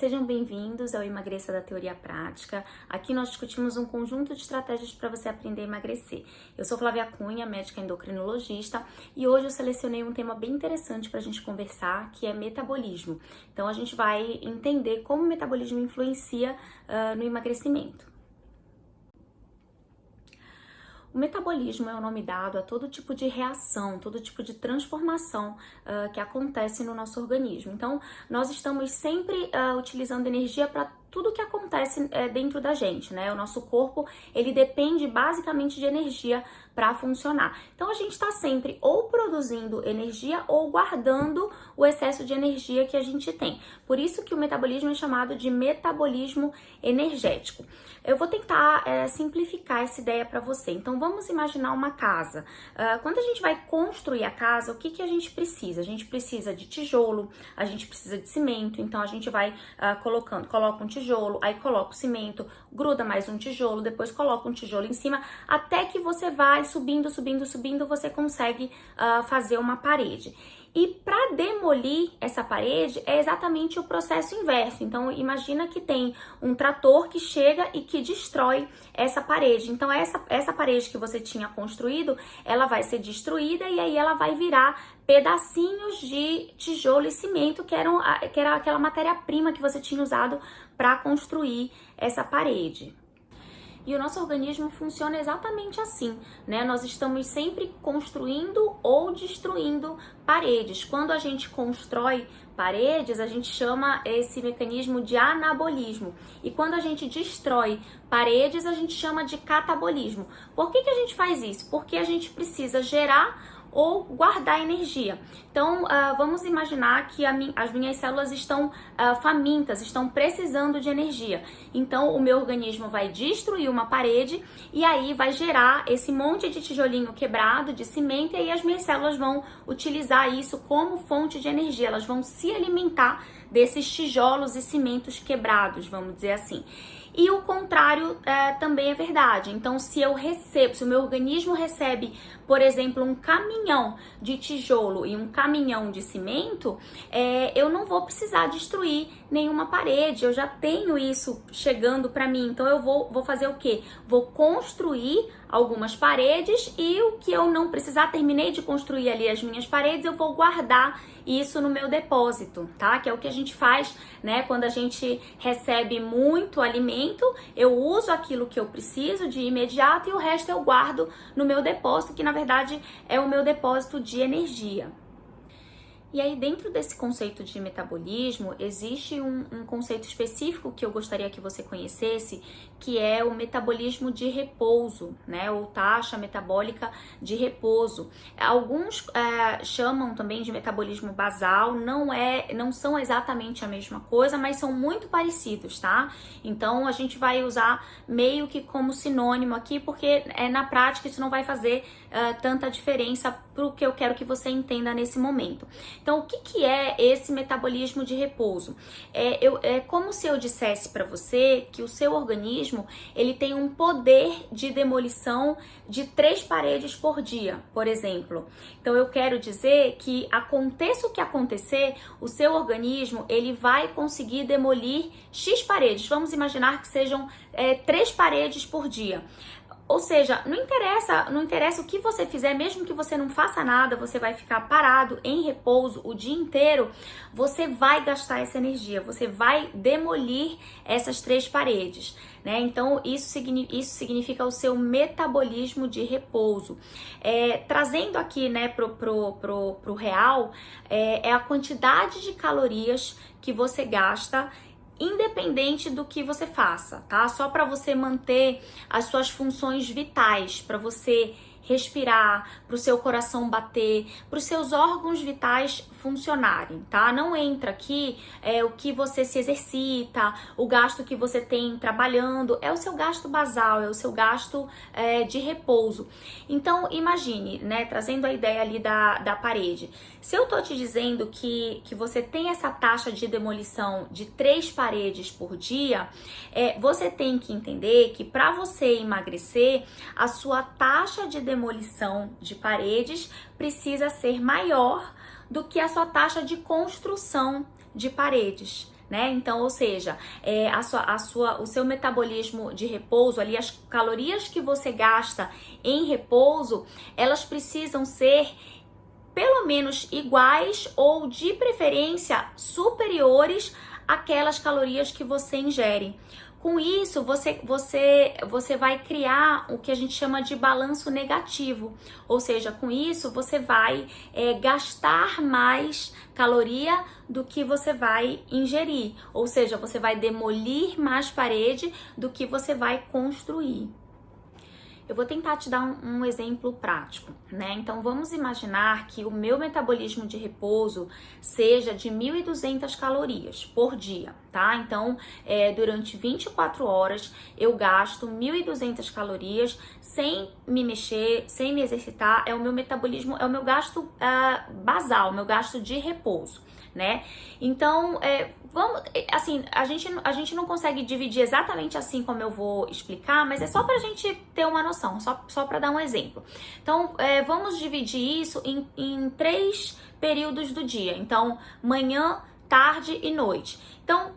Sejam bem-vindos ao Emagreça da Teoria Prática. Aqui nós discutimos um conjunto de estratégias para você aprender a emagrecer. Eu sou Flávia Cunha, médica endocrinologista, e hoje eu selecionei um tema bem interessante para a gente conversar, que é metabolismo. Então a gente vai entender como o metabolismo influencia no emagrecimento. O metabolismo é o nome dado a todo tipo de reação, todo tipo de transformação que acontece no nosso organismo. Então, nós estamos sempre utilizando energia para tudo que acontece dentro da gente, né? O nosso corpo, ele depende basicamente de energia para funcionar. Então, a gente está sempre ou produzindo energia ou guardando o excesso de energia que a gente tem. Por isso que o metabolismo é chamado de metabolismo energético. Eu vou tentar simplificar essa ideia para você. Então, vamos imaginar uma casa. Quando a gente vai construir a casa, o que a gente precisa? A gente precisa de tijolo, a gente precisa de cimento. Então, a gente vai coloca um tijolo, aí coloca o cimento, gruda mais um tijolo, depois coloca um tijolo em cima, até que você vai subindo, você consegue fazer uma parede. E para demolir essa parede é exatamente o processo inverso. Então imagina que tem um trator que chega e que destrói essa parede. Então essa parede que você tinha construído, ela vai ser destruída e aí ela vai virar pedacinhos de tijolo e cimento que era aquela matéria-prima que você tinha usado para construir essa parede. E o nosso organismo funciona exatamente assim, né? Nós estamos sempre construindo ou destruindo paredes. Quando a gente constrói paredes, a gente chama esse mecanismo de anabolismo. E quando a gente destrói paredes, a gente chama de catabolismo. Por que a gente faz isso? Porque a gente precisa gerar ou guardar energia. Então, vamos imaginar que as minhas células estão famintas, estão precisando de energia. Então, o meu organismo vai destruir uma parede e aí vai gerar esse monte de tijolinho quebrado, de cimento, e aí as minhas células vão utilizar isso como fonte de energia. Elas vão se alimentar desses tijolos e cimentos quebrados, vamos dizer assim. E o contrário também é verdade. Então, se o meu organismo recebe, por exemplo, um caminhão de tijolo e um caminhão de cimento, eu não vou precisar destruir nenhuma parede. Eu já tenho isso chegando para mim. Então, eu vou fazer o quê? Vou construir algumas paredes e o que eu não precisar, terminei de construir ali as minhas paredes, eu vou guardar isso no meu depósito, tá? Que é o que a gente faz, né? Quando a gente recebe muito alimento, eu uso aquilo que eu preciso de imediato e o resto eu guardo no meu depósito, que na verdade é o meu depósito de energia. E aí, dentro desse conceito de metabolismo, existe um conceito específico que eu gostaria que você conhecesse, que é o metabolismo de repouso, né? Ou taxa metabólica de repouso. Alguns chamam também de metabolismo basal, não são exatamente a mesma coisa, mas são muito parecidos, tá? Então, a gente vai usar meio que como sinônimo aqui, porque na prática isso não vai fazer tanta diferença para o que eu quero que você entenda nesse momento. Então, o que é esse metabolismo de repouso? É como se eu dissesse para você que o seu organismo ele tem um poder de demolição de 3 paredes por dia, por exemplo. Então, eu quero dizer que aconteça o que acontecer, o seu organismo ele vai conseguir demolir X paredes. Vamos imaginar que sejam 3 paredes por dia. Ou seja, não interessa o que você fizer, mesmo que você não faça nada, você vai ficar parado em repouso o dia inteiro, você vai gastar essa energia, você vai demolir essas 3 paredes, né? Então, isso significa o seu metabolismo de repouso. Trazendo aqui, né, pro real, é a quantidade de calorias que você gasta independente do que você faça, tá? Só para você manter as suas funções vitais, para você respirar, para o seu coração bater, para os seus órgãos vitais funcionarem, tá? Não entra aqui o que você se exercita, o gasto que você tem trabalhando, é o seu gasto basal, é o seu gasto de repouso. Então, imagine, né, trazendo a ideia ali da parede. Se eu tô te dizendo que você tem essa taxa de demolição de 3 paredes por dia, você tem que entender que para você emagrecer, a sua taxa de demolição de paredes precisa ser maior do que a sua taxa de construção de paredes, né? Então, ou seja, o seu metabolismo de repouso, ali as calorias que você gasta em repouso, elas precisam ser pelo menos iguais ou de preferência superiores àquelas calorias que você ingere. Com isso, você vai criar o que a gente chama de balanço negativo. Ou seja, com isso, você vai gastar mais caloria do que você vai ingerir. Ou seja, você vai demolir mais parede do que você vai construir. Eu vou tentar te dar um exemplo prático, né? Então, vamos imaginar que o meu metabolismo de repouso seja de 1.200 calorias por dia, tá? Então, durante 24 horas, eu gasto 1.200 calorias sem me mexer, sem me exercitar. É o meu metabolismo, é o meu gasto basal, meu gasto de repouso, né? Então, vamos, assim, a gente não consegue dividir exatamente assim como eu vou explicar, mas é só pra gente ter uma noção, só pra dar um exemplo. Então, vamos dividir isso em 3 períodos do dia. Então, manhã, tarde e noite. Então,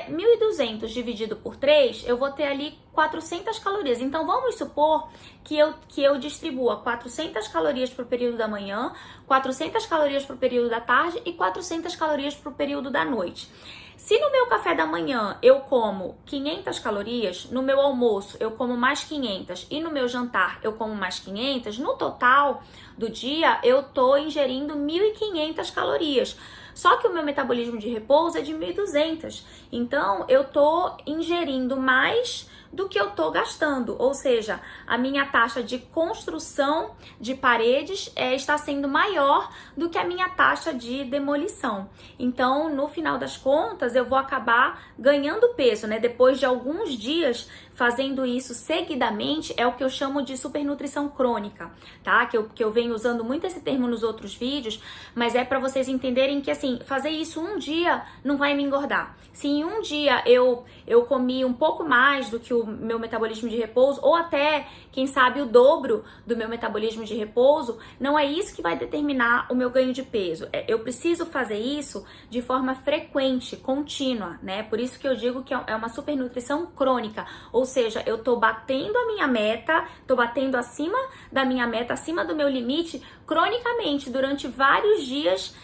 1.200 dividido por 3, eu vou ter ali 400 calorias. Então, vamos supor que eu distribua 400 calorias para o período da manhã, 400 calorias para o período da tarde e 400 calorias para o período da noite. Se no meu café da manhã eu como 500 calorias, no meu almoço eu como mais 500 e no meu jantar eu como mais 500, no total do dia eu tô ingerindo 1.500 calorias. Só que o meu metabolismo de repouso é de 1.200. Então, eu tô ingerindo mais do que eu tô gastando, ou seja, a minha taxa de construção de paredes está sendo maior do que a minha taxa de demolição. Então, no final das contas, eu vou acabar ganhando peso, né? Depois de alguns dias fazendo isso seguidamente, é o que eu chamo de supernutrição crônica, tá? Que eu venho usando muito esse termo nos outros vídeos, mas é para vocês entenderem que, assim, fazer isso um dia não vai me engordar. Se em um dia eu comi um pouco mais do que o meu metabolismo de repouso, ou até, quem sabe, o dobro do meu metabolismo de repouso, não é isso que vai determinar o meu ganho de peso. Eu preciso fazer isso de forma frequente, contínua, né? Por isso que eu digo que é uma supernutrição crônica, ou seja, eu tô batendo a minha meta, tô batendo acima da minha meta, acima do meu limite, cronicamente, durante vários dias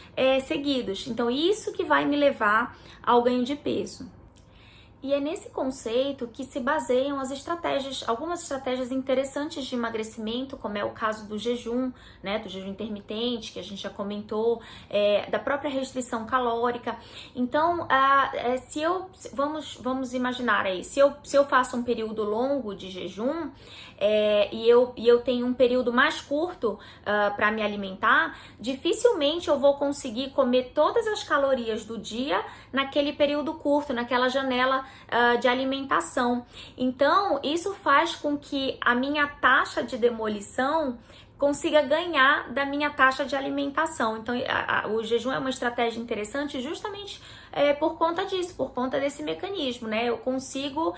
seguidos. Então, isso que vai me levar ao ganho de peso. E é nesse conceito que se baseiam as estratégias, algumas estratégias interessantes de emagrecimento, como é o caso do jejum, né, do jejum intermitente, que a gente já comentou, da própria restrição calórica. Então, vamos imaginar aí, se eu faço um período longo de jejum, e eu tenho um período mais curto para me alimentar, dificilmente eu vou conseguir comer todas as calorias do dia naquele período curto, naquela janela de alimentação. Então, isso faz com que a minha taxa de demolição consiga ganhar da minha taxa de alimentação. Então, o jejum é uma estratégia interessante justamente por conta disso, por conta desse mecanismo, né? Eu consigo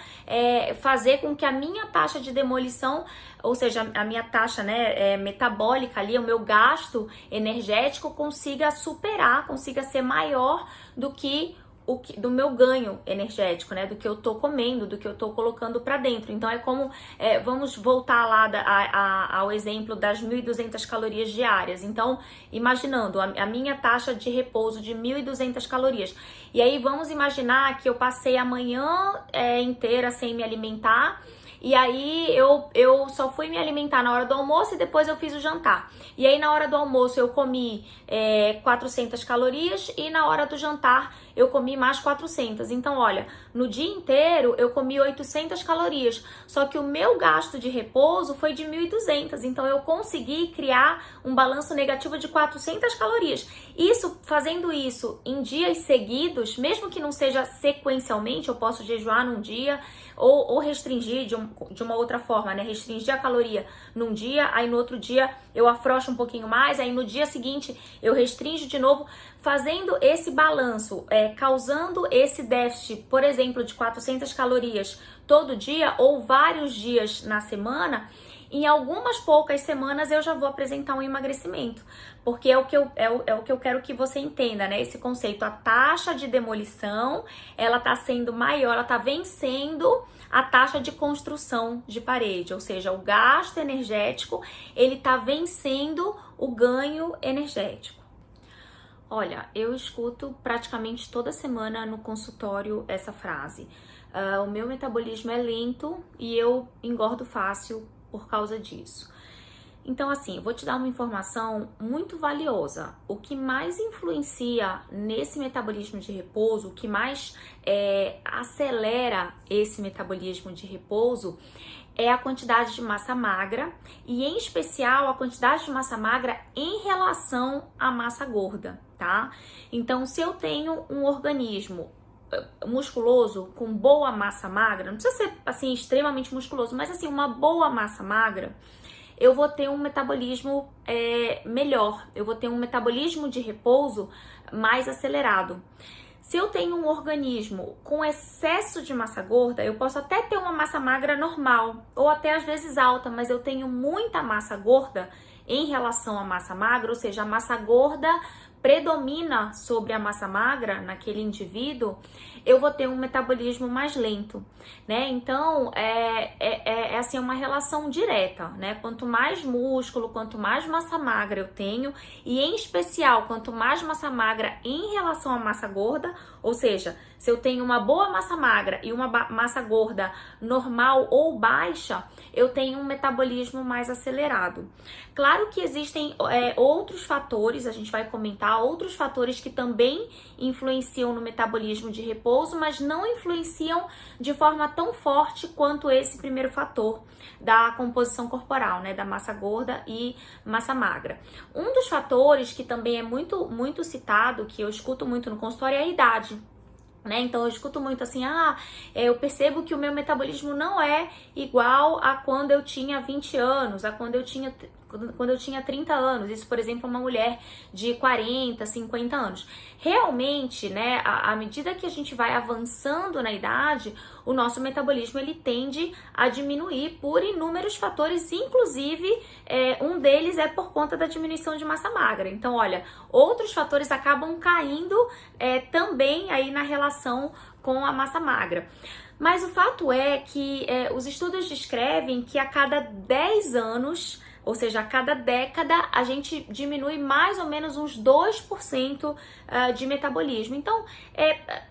fazer com que a minha taxa de demolição, ou seja, a minha taxa, né, metabólica ali, o meu gasto energético consiga superar, consiga ser maior do meu ganho energético, né? Do que eu tô comendo, do que eu tô colocando pra dentro. Então é como, vamos voltar lá ao exemplo das 1.200 calorias diárias. Então, imaginando a minha taxa de repouso de 1.200 calorias. E aí vamos imaginar que eu passei a manhã inteira sem me alimentar. E aí eu só fui me alimentar na hora do almoço e depois eu fiz o jantar. E aí na hora do almoço eu comi 400 calorias e na hora do jantar eu comi mais 400. Então, olha, no dia inteiro eu comi 800 calorias. Só que o meu gasto de repouso foi de 1.200. Então, eu consegui criar um balanço negativo de 400 calorias. Fazendo isso em dias seguidos, mesmo que não seja sequencialmente, eu posso jejuar num dia ou restringir de uma outra forma, né? Restringir a caloria num dia, aí no outro dia eu afrouxo um pouquinho mais, aí no dia seguinte eu restringo de novo, fazendo esse balanço, causando esse déficit, por exemplo, de 400 calorias todo dia ou vários dias na semana. em algumas poucas semanas eu já vou apresentar um emagrecimento, porque é o que eu quero que você entenda, né? Esse conceito, a taxa de demolição, ela tá sendo maior, ela tá vencendo a taxa de construção de parede, ou seja, o gasto energético, ele tá vencendo o ganho energético. Olha, eu escuto praticamente toda semana no consultório essa frase. O meu metabolismo é lento e eu engordo fácil por causa disso. Então, assim, eu vou te dar uma informação muito valiosa. O que mais influencia nesse metabolismo de repouso, o que mais acelera esse metabolismo de repouso, é a quantidade de massa magra e, em especial, a quantidade de massa magra em relação à massa gorda, tá? Então, se eu tenho um organismo musculoso com boa massa magra, não precisa ser, assim, extremamente musculoso, mas, assim, uma boa massa magra, eu vou ter um metabolismo melhor, eu vou ter um metabolismo de repouso mais acelerado. Se eu tenho um organismo com excesso de massa gorda, eu posso até ter uma massa magra normal, ou até às vezes alta, mas eu tenho muita massa gorda em relação à massa magra, ou seja, a massa gorda predomina sobre a massa magra naquele indivíduo, eu vou ter um metabolismo mais lento, né? Então, assim, uma relação direta, né? Quanto mais músculo, quanto mais massa magra eu tenho, e em especial, quanto mais massa magra em relação à massa gorda, ou seja, se eu tenho uma boa massa magra e uma massa gorda normal ou baixa, eu tenho um metabolismo mais acelerado. Claro que existem outros fatores, a gente vai comentar, outros fatores que também influenciam no metabolismo de repouso, mas não influenciam de forma tão forte quanto esse primeiro fator da composição corporal, né, da massa gorda e massa magra. Um dos fatores que também é muito citado, que eu escuto muito no consultório, é a idade. Né? Então eu escuto muito assim, eu percebo que o meu metabolismo não é igual a quando eu tinha 20 anos, a quando eu tinha 30 anos. Isso, por exemplo, uma mulher de 40, 50 anos. Realmente, né, à medida que a gente vai avançando na idade, o nosso metabolismo ele tende a diminuir por inúmeros fatores, inclusive um deles é por conta da diminuição de massa magra. Então, olha, outros fatores acabam caindo também aí na relação com a massa magra. Mas o fato é que os estudos descrevem que a cada 10 anos, ou seja, a cada década, a gente diminui mais ou menos uns 2% de metabolismo. Então,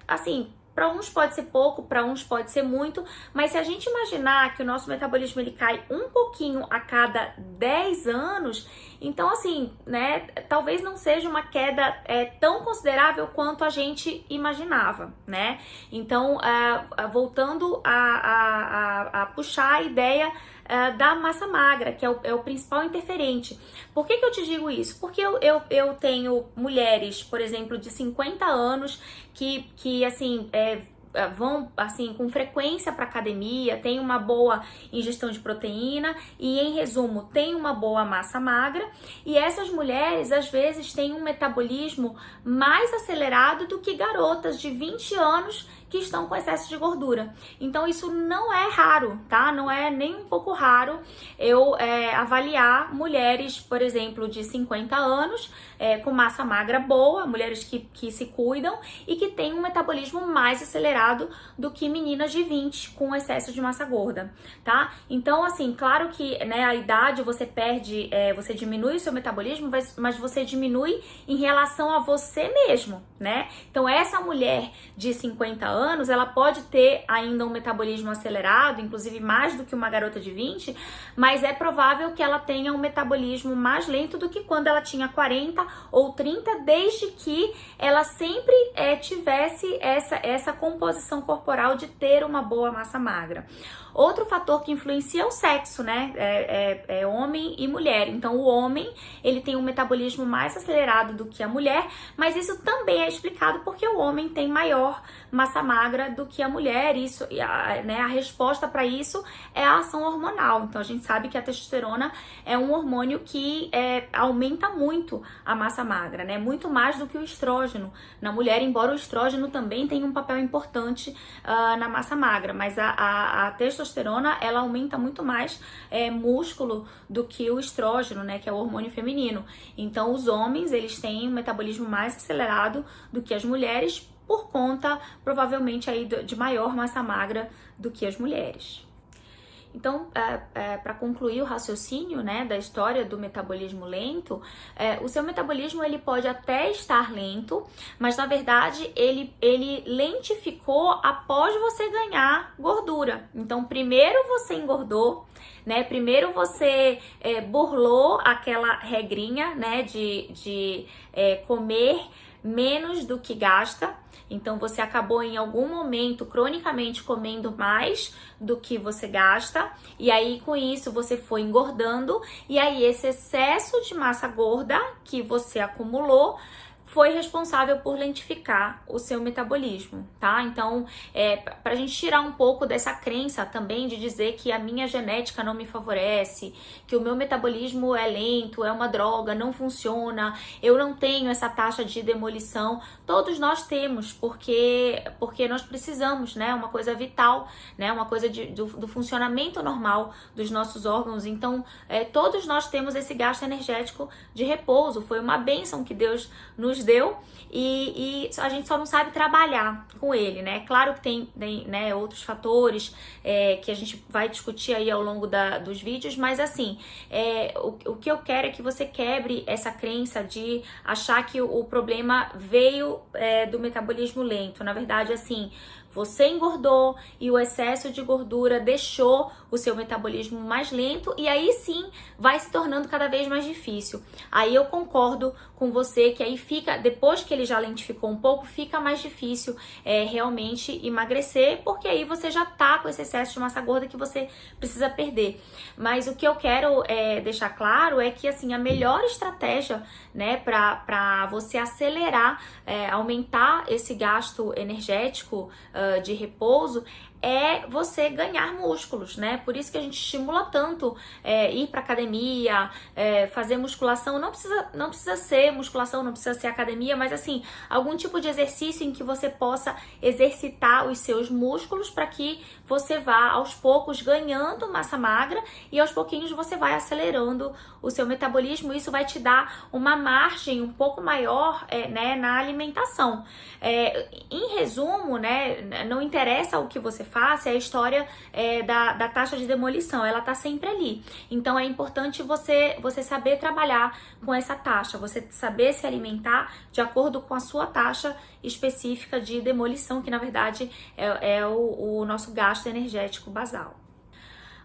assim, para uns pode ser pouco, para uns pode ser muito, mas se a gente imaginar que o nosso metabolismo ele cai um pouquinho a cada 10 anos, então assim, né, talvez não seja uma queda tão considerável quanto a gente imaginava, né? Então, voltando a puxar a ideia da massa magra, que é o principal interferente. Por que eu te digo isso? Porque eu tenho mulheres, por exemplo, de 50 anos que assim, vão assim com frequência para academia, tem uma boa ingestão de proteína e, em resumo, tem uma boa massa magra, e essas mulheres às vezes têm um metabolismo mais acelerado do que garotas de 20 anos que estão com excesso de gordura. Então isso não é raro, tá? Não é nem um pouco raro eu avaliar mulheres, por exemplo, de 50 anos com massa magra boa, mulheres que se cuidam e que têm um metabolismo mais acelerado do que meninas de 20 com excesso de massa gorda, tá? Então, assim, claro que, né, a idade você perde, você diminui o seu metabolismo, mas você diminui em relação a você mesmo, né? Então, essa mulher de 50 anos, ela pode ter ainda um metabolismo acelerado, inclusive mais do que uma garota de 20, mas é provável que ela tenha um metabolismo mais lento do que quando ela tinha 40 ou 30, desde que ela sempre tivesse essa composição corporal de ter uma boa massa magra. Outro fator que influencia é o sexo, né? Homem e mulher. Então, o homem, ele tem um metabolismo mais acelerado do que a mulher, mas isso também é explicado porque o homem tem maior massa magra do que a mulher. Isso, a resposta para isso é a ação hormonal. Então, a gente sabe que a testosterona é um hormônio que aumenta muito a massa magra, né? Muito mais do que o estrógeno na mulher, embora o estrógeno também tenha um papel importante na massa magra, mas a testosterona testosterona, ela aumenta muito mais músculo do que o estrógeno, né, que é o hormônio feminino. Então, os homens, eles têm um metabolismo mais acelerado do que as mulheres, por conta, provavelmente, aí de maior massa magra do que as mulheres. Então, para concluir o raciocínio, né, da história do metabolismo lento, o seu metabolismo ele pode até estar lento, mas na verdade ele lentificou após você ganhar gordura. Então, primeiro você engordou, né? Primeiro você burlou aquela regrinha, né, de comer menos do que gasta. Então, você acabou em algum momento cronicamente comendo mais do que você gasta, e aí com isso você foi engordando, e aí esse excesso de massa gorda que você acumulou foi responsável por lentificar o seu metabolismo, tá? Então, pra gente tirar um pouco dessa crença também de dizer que a minha genética não me favorece, que o meu metabolismo é lento, é uma droga, não funciona, eu não tenho essa taxa de demolição, todos nós temos, porque nós precisamos, né? Uma coisa vital, né? Uma coisa do funcionamento normal dos nossos órgãos. Então, todos nós temos esse gasto energético de repouso, foi uma bênção que Deus nos deu e a gente só não sabe trabalhar com ele, né? Claro que tem né, outros fatores que a gente vai discutir aí ao longo dos vídeos, mas assim, o que eu quero é que você quebre essa crença de achar que o problema veio do metabolismo lento. Na verdade, assim, você engordou e o excesso de gordura deixou o seu metabolismo mais lento e aí sim vai se tornando cada vez mais difícil. Aí eu concordo com você que aí fica, depois que ele já lentificou um pouco, fica mais difícil realmente emagrecer, porque aí você já tá com esse excesso de massa gorda que você precisa perder. Mas o que eu quero deixar claro é que assim, a melhor estratégia, né, para você acelerar, aumentar esse gasto energético de repouso é você ganhar músculos, né? Por isso que a gente estimula tanto ir para academia, fazer musculação. Não precisa ser musculação, não precisa ser academia, mas assim, algum tipo de exercício em que você possa exercitar os seus músculos para que você vá aos poucos ganhando massa magra e aos pouquinhos você vai acelerando o seu metabolismo. Isso vai te dar uma margem um pouco maior, né, na alimentação. Em resumo, né, não interessa o que você faça, é a história da taxa de demolição, ela tá sempre ali. Então é importante você saber trabalhar com essa taxa, você saber se alimentar de acordo com a sua taxa específica de demolição, que na verdade é o nosso gasto energético basal.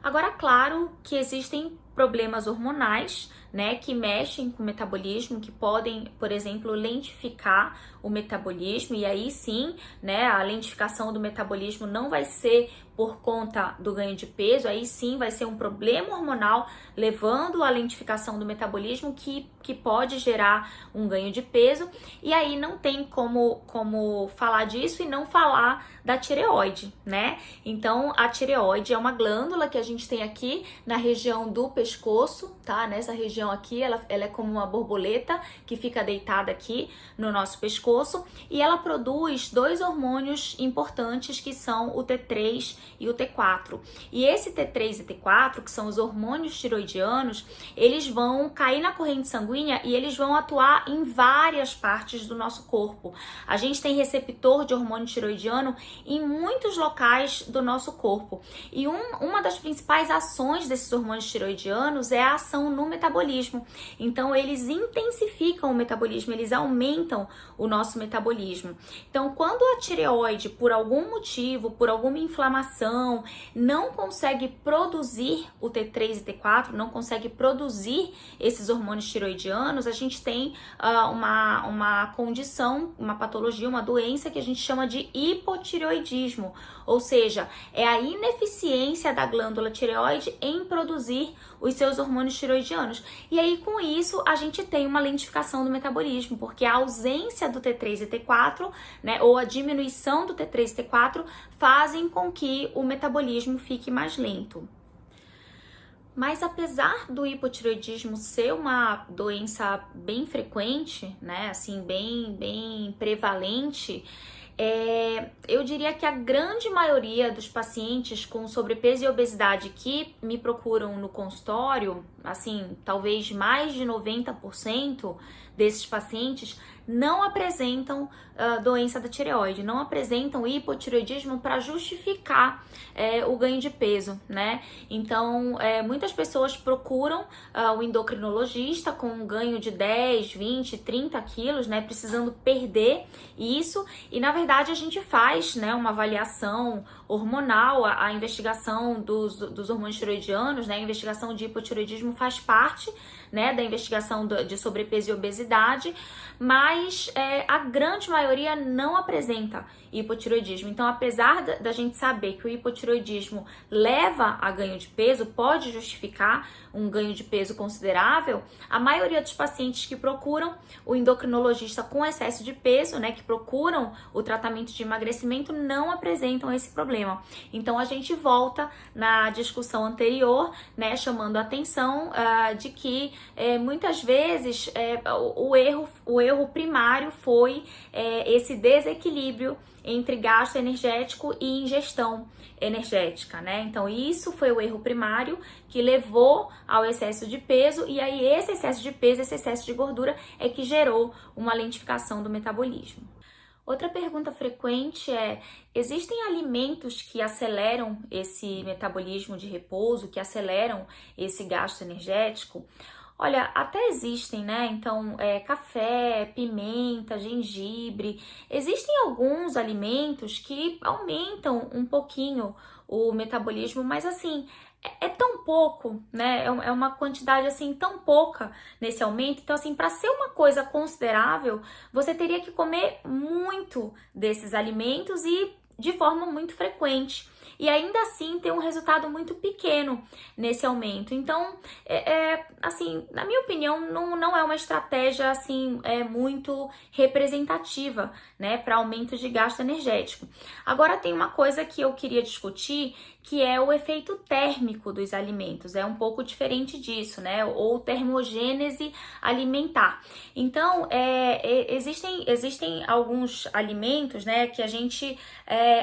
Agora, claro que existem problemas hormonais, né, que mexem com o metabolismo, que podem, por exemplo, lentificar o metabolismo, e aí sim, né, a lentificação do metabolismo não vai ser por conta do ganho de peso, aí sim vai ser um problema hormonal levando à lentificação do metabolismo que pode gerar um ganho de peso, e aí não tem como falar disso e não falar da tireoide, né? Então, a tireoide é uma glândula que a gente tem aqui na região do pescoço, tá? Nessa região aqui, ela é como uma borboleta que fica deitada aqui no nosso pescoço, e ela produz dois hormônios importantes que são o T3 e o T4. E esse T3 e T4, que são os hormônios tiroidianos, eles vão cair na corrente sanguínea e eles vão atuar em várias partes do nosso corpo. A gente tem receptor de hormônio tiroidiano em muitos locais do nosso corpo. E uma das principais ações desses hormônios tiroidianos é a ação no metabolismo. Então, eles intensificam o metabolismo, eles aumentam o nosso metabolismo. Então, quando a tireoide, por algum motivo, por alguma inflamação, não consegue produzir o T3 e T4, não consegue produzir esses hormônios tiroidianos, a gente tem uma condição, uma patologia, uma doença que a gente chama de hipotireoidismo, ou seja, é a ineficiência da glândula tireoide em produzir os seus hormônios tiroidianos. E aí, com isso, a gente tem uma lentificação do metabolismo, porque a ausência do T3 e T4, né, ou a diminuição do T3 e T4 fazem com que o metabolismo fique mais lento. Mas apesar do hipotireoidismo ser uma doença bem frequente, né, assim, bem prevalente, Eu diria que a grande maioria dos pacientes com sobrepeso e obesidade que me procuram no consultório, assim, talvez mais de 90% desses pacientes não apresentam doença da tireoide, não apresentam hipotireoidismo para justificar o ganho de peso, né? Então, muitas pessoas procuram o endocrinologista com um ganho de 10, 20, 30 quilos, né? Precisando perder isso, e na verdade a gente faz, né, uma avaliação hormonal, a investigação dos hormônios tiroidianos, né? A investigação de hipotireoidismo faz parte, né, da investigação de sobrepeso e obesidade, mas a grande maioria não apresenta hipotireoidismo. Então, apesar da gente saber que o hipotireoidismo leva a ganho de peso, pode justificar um ganho de peso considerável, a maioria dos pacientes que procuram o endocrinologista com excesso de peso, né, que procuram o tratamento de emagrecimento, não apresentam esse problema. Então, a gente volta na discussão anterior, né, chamando a atenção de que muitas vezes o erro primário foi esse desequilíbrio entre gasto energético e ingestão energética, né? Então, isso foi o erro primário que levou ao excesso de peso, e aí esse excesso de peso, esse excesso de gordura é que gerou uma lentificação do metabolismo. Outra pergunta frequente é: existem alimentos que aceleram esse metabolismo de repouso, que aceleram esse gasto energético? Olha, até existem, né? Então, café, pimenta, gengibre. Existem alguns alimentos que aumentam um pouquinho o metabolismo, mas assim, é tão pouco, né? É uma quantidade assim tão pouca nesse aumento. Então, assim, para ser uma coisa considerável, você teria que comer muito desses alimentos e de forma muito frequente. E ainda assim ter um resultado muito pequeno nesse aumento. Então, assim, na minha opinião, não é uma estratégia assim muito representativa, né, para aumento de gasto energético. Agora tem uma coisa que eu queria discutir, que é o efeito térmico dos alimentos. É um pouco diferente disso, né? Ou termogênese alimentar. Então, existem alguns alimentos, né, que a gente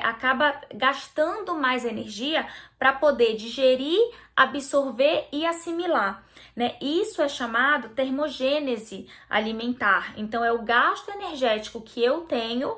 acaba gastando mais energia para poder digerir, absorver e assimilar, né? Isso é chamado termogênese alimentar. Então, é o gasto energético que eu tenho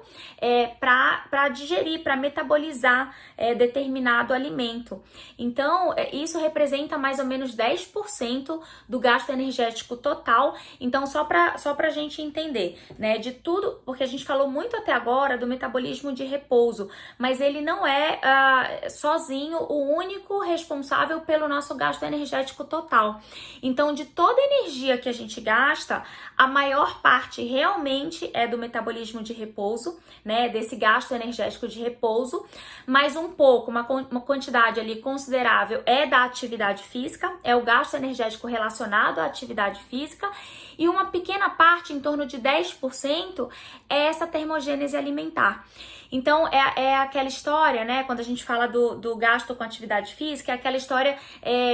para digerir, para metabolizar determinado alimento. Então, isso representa mais ou menos 10% do gasto energético total. Então, só para a gente entender, né? De tudo, porque a gente falou muito até agora do metabolismo de repouso, mas ele não é sozinho o único responsável pelo nosso gasto energético total. Então, de toda a energia que a gente gasta, a maior parte realmente é do metabolismo de repouso, né? Desse gasto energético de repouso, mas um pouco, uma quantidade ali considerável é da atividade física, é o gasto energético relacionado à atividade física, e uma pequena parte, em torno de 10%, é essa termogênese alimentar. Então, é aquela história, né? Quando a gente fala do gasto com atividade física, é aquela história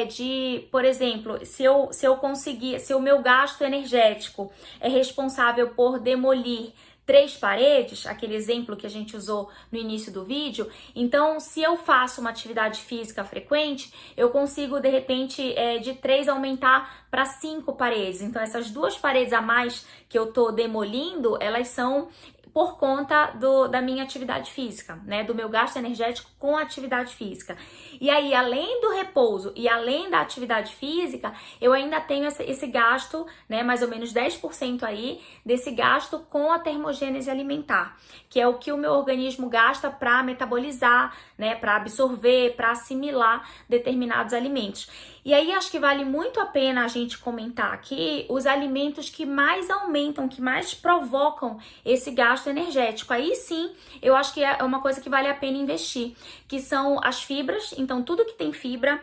de, por exemplo, se eu conseguir, se o meu gasto energético é responsável por demolir 3 paredes, aquele exemplo que a gente usou no início do vídeo, então se eu faço uma atividade física frequente, eu consigo de repente de 3 aumentar para 5 paredes. Então essas 2 paredes a mais que eu tô demolindo, elas são por conta da minha atividade física, né? Do meu gasto energético com a atividade física. E aí, além do repouso e além da atividade física, eu ainda tenho esse gasto, né? Mais ou menos 10% aí desse gasto com a termogênese alimentar, que é o que o meu organismo gasta para metabolizar, né? Para absorver, para assimilar determinados alimentos. E aí acho que vale muito a pena a gente comentar aqui os alimentos que mais aumentam, que mais provocam esse gasto energético. Aí sim, eu acho que é uma coisa que vale a pena investir, que são as fibras. Então, tudo que tem fibra,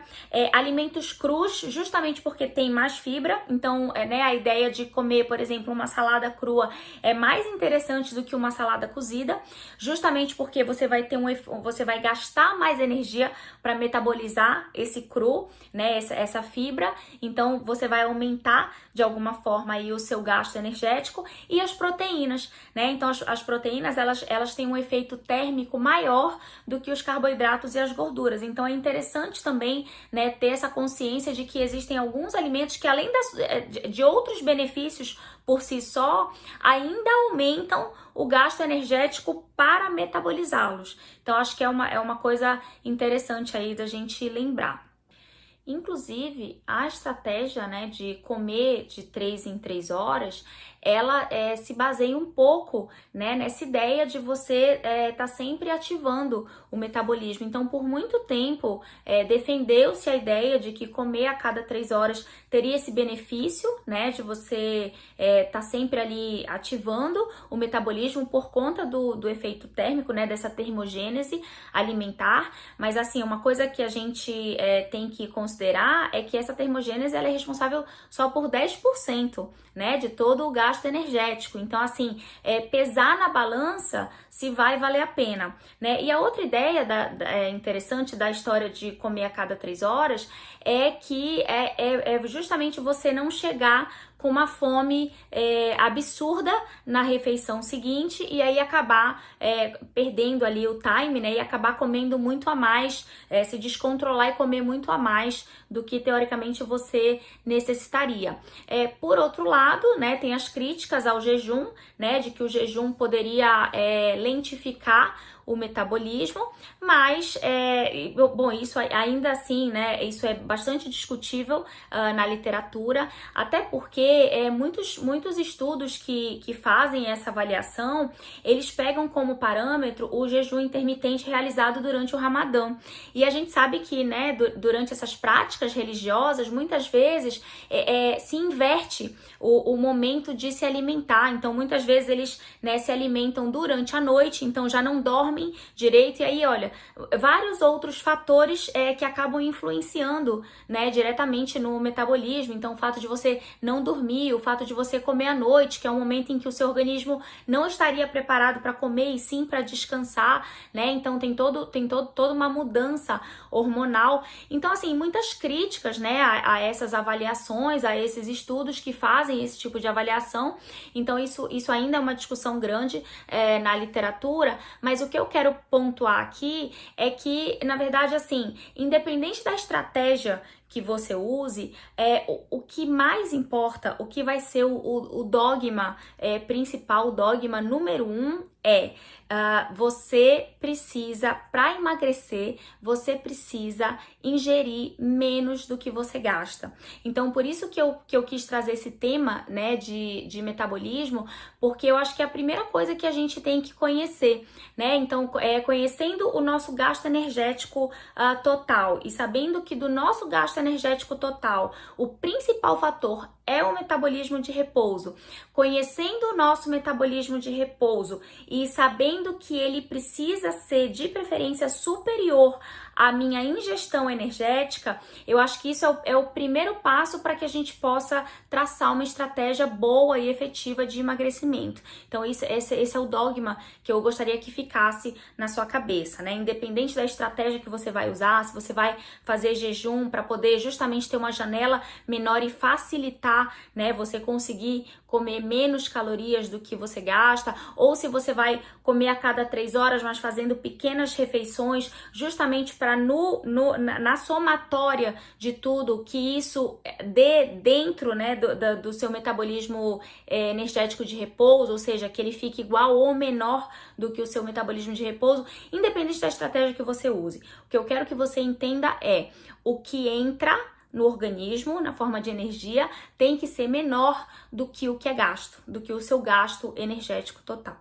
alimentos crus, justamente porque tem mais fibra. Então, né, a ideia de comer, por exemplo, uma salada crua é mais interessante do que uma salada cozida, justamente porque você vai gastar mais energia para metabolizar esse cru, né, esse essa fibra, então você vai aumentar de alguma forma aí o seu gasto energético, e as proteínas, né? Então as proteínas, elas têm um efeito térmico maior do que os carboidratos e as gorduras. Então é interessante também, né, ter essa consciência de que existem alguns alimentos que, além de outros benefícios por si só, ainda aumentam o gasto energético para metabolizá-los. Então acho que é uma coisa interessante aí da gente lembrar. Inclusive, a estratégia, né, de comer de 3 em 3 horas, ela se baseia um pouco, né, nessa ideia de você tá sempre ativando o metabolismo. Então, por muito tempo, defendeu-se a ideia de que comer a cada 3 horas teria esse benefício, né, de você tá sempre ali ativando o metabolismo por conta do efeito térmico, né, dessa termogênese alimentar. Mas, assim, uma coisa que a gente tem que considerar é que essa termogênese, ela é responsável só por 10%, né, de todo o gasto energético. Então, assim, pesar na balança se vai valer a pena, né? E a outra ideia interessante da história de comer a cada 3 horas é que é justamente você não chegar com uma fome absurda na refeição seguinte e aí acabar perdendo ali o time, né? E acabar comendo muito a mais, se descontrolar e comer muito a mais do que teoricamente você necessitaria. Por outro lado, né, tem as críticas ao jejum, né, de que o jejum poderia lentificar o metabolismo, mas, bom, isso ainda assim, né, isso é bastante discutível na literatura, até porque muitos estudos que fazem essa avaliação, eles pegam como parâmetro o jejum intermitente realizado durante o Ramadã. E a gente sabe que, né, durante essas práticas religiosas, muitas vezes se inverte o momento de se alimentar. Então, muitas vezes eles, né, se alimentam durante a noite, então já não dormem direito, e aí, olha, vários outros fatores que acabam influenciando, né, diretamente no metabolismo. Então, o fato de você não dormir, o fato de você comer à noite, que é um momento em que o seu organismo não estaria preparado para comer e sim para descansar, né? Então, tem toda uma mudança hormonal. Então, assim, muitas críticas, né, a essas avaliações, a esses estudos que fazem esse tipo de avaliação. Então, isso ainda é uma discussão grande na literatura, mas o que eu quero pontuar aqui é que, na verdade, assim, independente da estratégia que você use, o que mais importa, o que vai ser o dogma principal, o dogma número 1 você precisa, para emagrecer, você precisa ingerir menos do que você gasta. Então, por isso que eu quis trazer esse tema, né, de metabolismo, porque eu acho que é a primeira coisa que a gente tem que conhecer, né? Então, conhecendo o nosso gasto energético total e sabendo que do nosso gasto energético total, o principal fator é o metabolismo de repouso. Conhecendo o nosso metabolismo de repouso e sabendo que ele precisa ser de preferência superior à minha ingestão energética, eu acho que isso é o primeiro passo para que a gente possa traçar uma estratégia boa e efetiva de emagrecimento. Então esse é o dogma que eu gostaria que ficasse na sua cabeça, né? Independente da estratégia que você vai usar, se você vai fazer jejum para poder justamente ter uma janela menor e facilitar, né, você conseguir comer menos calorias do que você gasta, ou se você vai comer a cada 3 horas, mas fazendo pequenas refeições, justamente para na somatória de tudo, que isso dê dentro, né, do seu metabolismo energético de repouso, ou seja, que ele fique igual ou menor do que o seu metabolismo de repouso, independente da estratégia que você use. O que eu quero que você entenda é o que entra no organismo, na forma de energia, tem que ser menor do que o que é gasto, do que o seu gasto energético total.